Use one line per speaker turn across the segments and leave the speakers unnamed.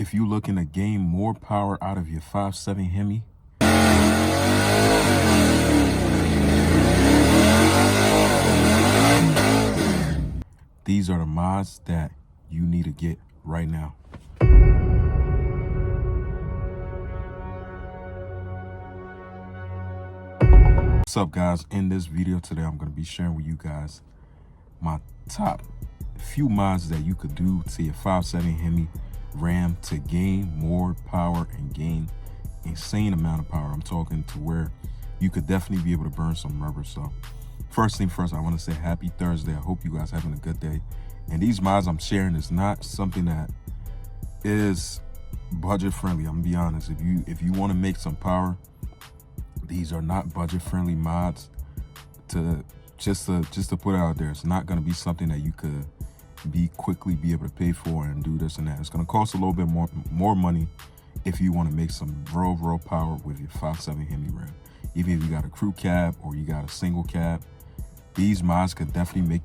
if you're looking to gain more power out of your 5.7 Hemi, these are the mods that you need to get right now. What's up, guys? In this video today, I'm going to be sharing with you guys my top few mods that you could do to your 5.7 Hemi RAM to gain more power and gain insane amount of power. I'm talking to where you could definitely be able to burn some rubber. So first thing first, I want to say happy Thursday. I hope you guys having a good day. And these mods I'm sharing is not something that is budget friendly. I'm gonna be honest. If you want to make some power, these are not budget friendly mods to just to put it out there. It's not going to be something that you could quickly be able to pay for and do this and that. It's going to cost a little bit more money if you want to make some real power with your 5.7 Hemi RAM. Even if you got a crew cab or you got a single cab, these mods could definitely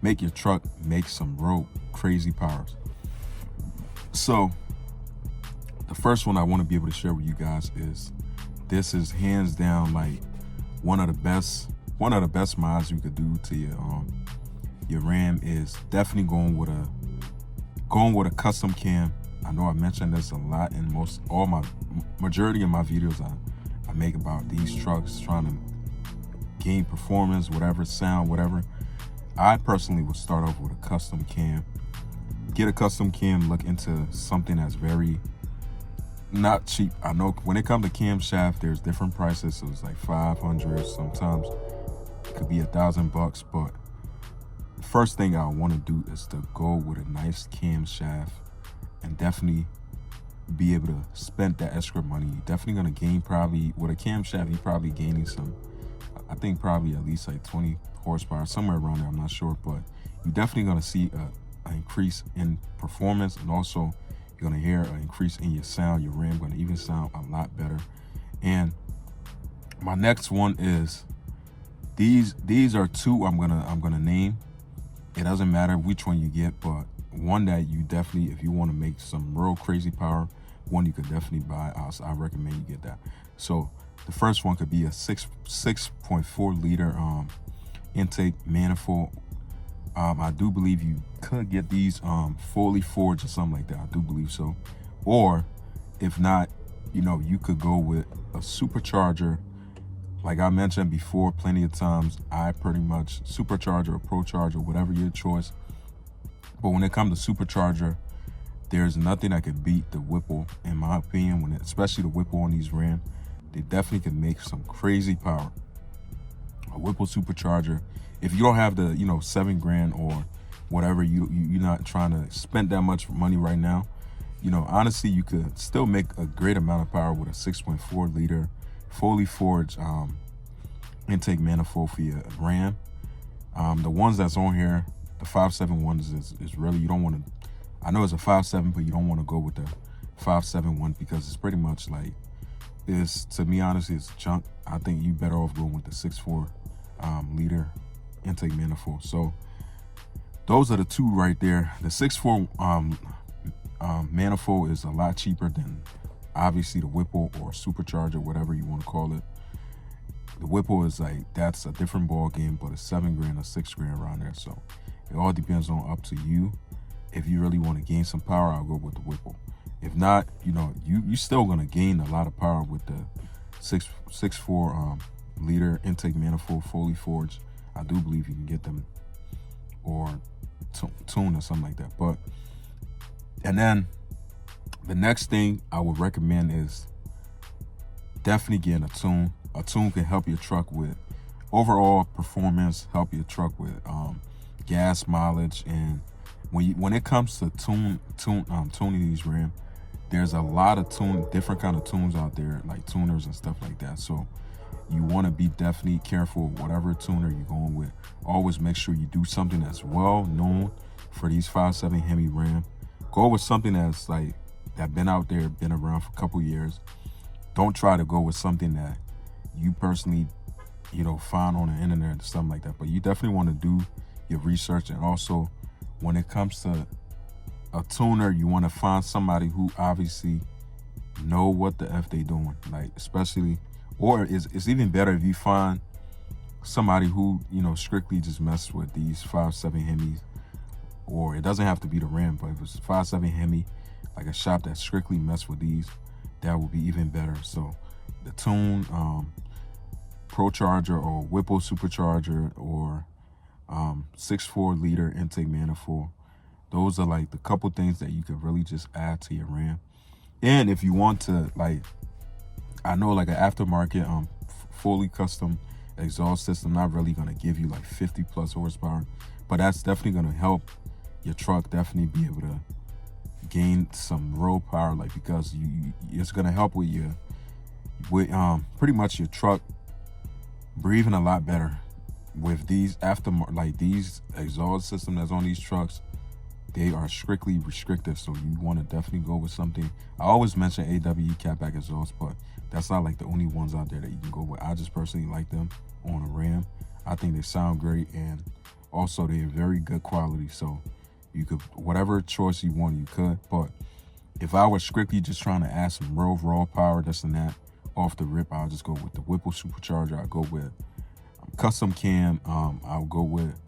make your truck make some real crazy powers. So the first one I want to be able to share with you guys is, this is hands down like one of the best mods you could do to your RAM. Is definitely going with a custom cam. I know I mentioned this a lot in majority of my videos I make about these trucks, trying to gain performance, whatever, sound, whatever. I personally would start off with a custom cam. Get a custom cam, look into something that's very not cheap. I know when it comes to camshaft, there's different prices. So it's like 500, sometimes it could be $1,000. But the first thing I want to do is to go with a nice camshaft and definitely be able to spend that extra money. You're definitely gonna gain, probably with a camshaft, you're probably gaining some, I think probably at least like 20 horsepower, somewhere around there, I'm not sure. But you're definitely gonna see an increase in performance, and also you're gonna hear an increase in your sound. Your RAM gonna even sound a lot better. And my next one is these are two I'm gonna name. It doesn't matter which one you get, but one that you definitely, if you want to make some real crazy power, one you could definitely buy. I recommend you get that. So the first one could be a 6.4 liter intake manifold. I do believe you could get these fully forged or something like that. I do believe so. Or if not, you could go with a supercharger. Like I mentioned before plenty of times, I pretty much supercharger or pro charger, whatever your choice. But when it comes to supercharger, there's nothing that could beat the Whipple, in my opinion. Especially the Whipple on these RAM, they definitely can make some crazy power. A Whipple supercharger, if you don't have the $7 grand or whatever, you're not trying to spend that much money right now, honestly, you could still make a great amount of power with a 6.4 liter fully forged intake manifold for your RAM. The ones that's on here, the 5.7 ones, is really, you don't want to, I know it's a 5.7, but you don't want to go with the 5.7 one because it's pretty much like, to me honestly, it's junk. I think you better off going with the 6.4 liter intake manifold. So those are the two right there. The 6.4 manifold is a lot cheaper than obviously the Whipple or supercharger, whatever you want to call it. The Whipple is like, that's a different ball game, but it's $7 grand or $6 grand around there. So it all depends on up to you. If you really want to gain some power, I'll go with the Whipple. If not, you still gonna gain a lot of power with the 6.4 liter intake manifold fully forged. I do believe you can get them, or tune or something like that. But and then the next thing I would recommend is definitely getting a tune. A tune can help your truck with overall performance, help your truck with gas mileage. And when it comes to tuning these RAM, there's a lot of different kind of tunes out there, like tuners and stuff like that. So you want to be definitely careful whatever tuner you're going with. Always make sure you do something that's well known for these 5.7 Hemi RAM. Go with something that's like that been out there, been around for a couple years. Don't try to go with something that you personally find on the internet or something like that. But you definitely want to do your research. And also when it comes to a tuner, you want to find somebody who obviously know what the F they doing. Like, especially, or it's even better if you find somebody who, you know, strictly just mess with these 5.7 Hemis, or it doesn't have to be the Ram, but if it's 5.7 Hemi, like a shop that strictly mess with these, that would be even better. So the tune, Pro Charger or Whipple Supercharger, or 6.4 liter intake manifold. Those are like the couple things that you could really just add to your Ram. And if you want to, like, I know like an aftermarket fully custom exhaust system not really gonna give you like 50 plus horsepower, but that's definitely gonna help your truck definitely be able to gain some road power, like, because it's gonna help with your pretty much your truck breathing a lot better with these these exhaust system that's on these trucks. They are strictly restrictive, so you want to definitely go with something. I always mention AWE catback exhaust, but that's not like the only ones out there that you can go with. I just personally like them on a Ram. I think they sound great, and also they're very good quality. So you could, whatever choice you want, you could. But if I was strictly just trying to add some raw power, this and that, off the rip, I'll just go with the Whipple Supercharger. I'll go with custom cam. I'll go with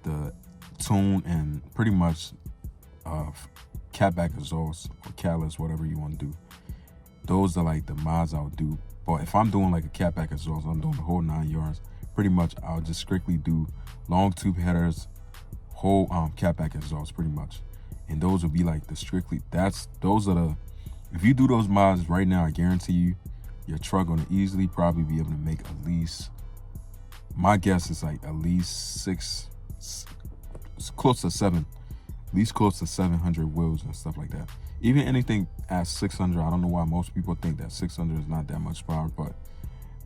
the tune, and pretty much catback exhaust or catalyst, whatever you want to do. Those are like the mods I'll do. But if I'm doing like a catback exhaust, I'm doing the whole 9 yards. Pretty much I'll just strictly do long tube headers, whole catback exhaust pretty much. And those will be like the strictly, those are the, if you do those mods right now, I guarantee you your truck gonna easily probably be able to make at least, my guess is like at least close to 700 wheels and stuff like that. Even anything at 600, I don't know why most people think that 600 is not that much power, but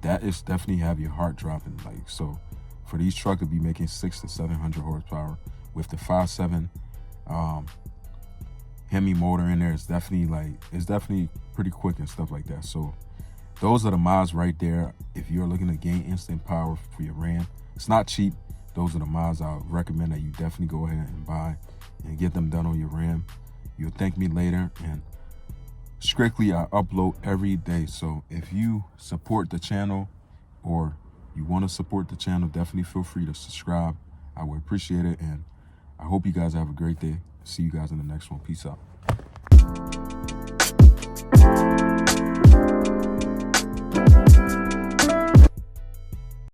that is definitely have your heart dropping. Like, so for these trucks to be making 600 to 700 horsepower with the 5.7 Hemi motor in there, it's definitely pretty quick and stuff like that. So those are the mods right there. If you're looking to gain instant power for your Ram, it's not cheap. Those are the mods I would recommend that you definitely go ahead and buy and get them done on your Ram. You'll thank me later. And strictly, I upload every day. So if you support the channel, or you want to support the channel, definitely feel free to subscribe. I would appreciate it. And I hope you guys have a great day. See you guys in the next one. Peace out.